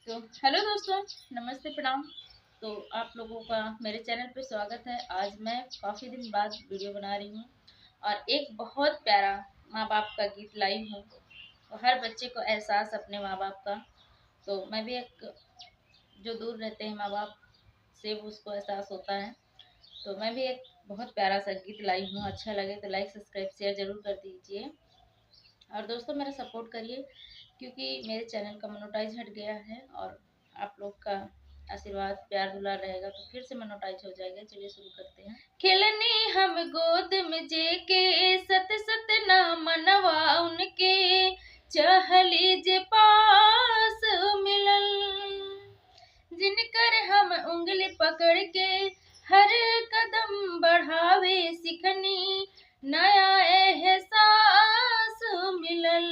तो हेलो दोस्तों, नमस्ते, प्रणाम। तो आप लोगों का मेरे चैनल पे स्वागत है। आज मैं काफ़ी दिन बाद वीडियो बना रही हूँ और एक बहुत प्यारा माँ बाप का गीत लाई हूँ। तो हर बच्चे को एहसास अपने माँ बाप का, तो मैं भी एक जो दूर रहते हैं माँ बाप से उसको एहसास होता है। तो मैं भी एक बहुत प्यारा सा गीत लाई हूँ। अच्छा लगे तो लाइक सब्सक्राइब शेयर ज़रूर कर दीजिए और दोस्तों मेरा सपोर्ट करिए, क्योंकि मेरे चैनल का मोनेटाइज हट गया है और आप लोग का आशीर्वाद प्यार दुलार रहेगा तो फिर से मोनेटाइज हो जाएगा। चलिए शुरू करते हैं। खेलने हम गोद में जेके सत सत ना मनवा उनके चहली जे पास मिलल, जिनकर हम उंगली पकड़ के हर कदम बढ़ावे सिखनी नया एहसास मिलल,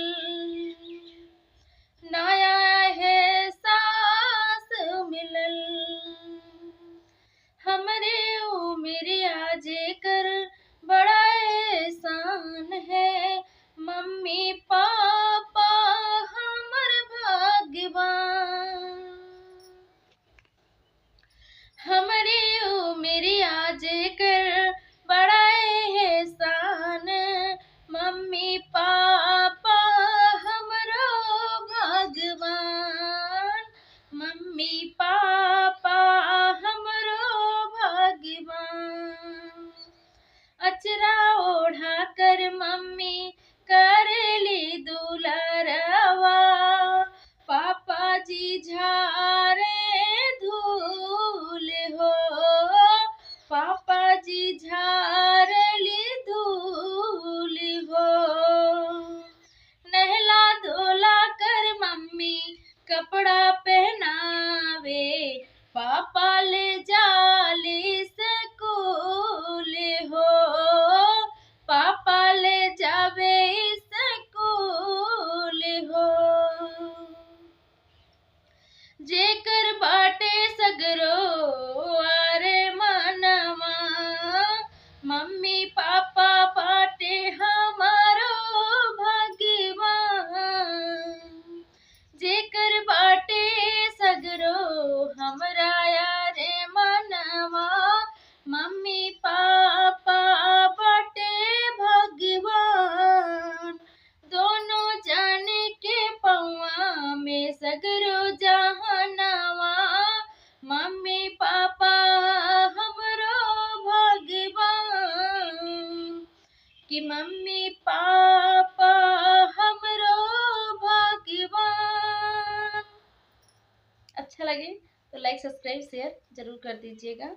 नया एहसास मिलल। हमरे उमरिया जेकर बड़ा एहसान है, मम्मी पापा हमर भाग्यवान। हमरे उमरिया जेकर बड़ा एहसान, मम्मी पापा हमरो भगवान, मम्मी पापा हमरो भगवान। अचरा ओढ़ा कर मम्मी करेली दुलारवा, पापा जी झारे धूल हो, पापा जी झारली धूल हो। नहला धोला कर मम्मी कपड़ा पहनावे, पापा ले जाली स्कूल हो, पापा ले जावे स्कूल हो। जेकर बाटे सगरो आरे मनवा, मम्मी पापा बाटे हमारो भगवान। जेकर बाटे सगरो हमरा यारे मनवा, मम्मी पापा बाटे भगवान। दोनों जाने के पौआ में सगरो जहनवा, मम्मी पापा हमरो भगवान, कि मम्मी पापा हमरो भगवान। अच्छा लगे तो लाइक सब्सक्राइब शेयर जरूर कर दीजिएगा।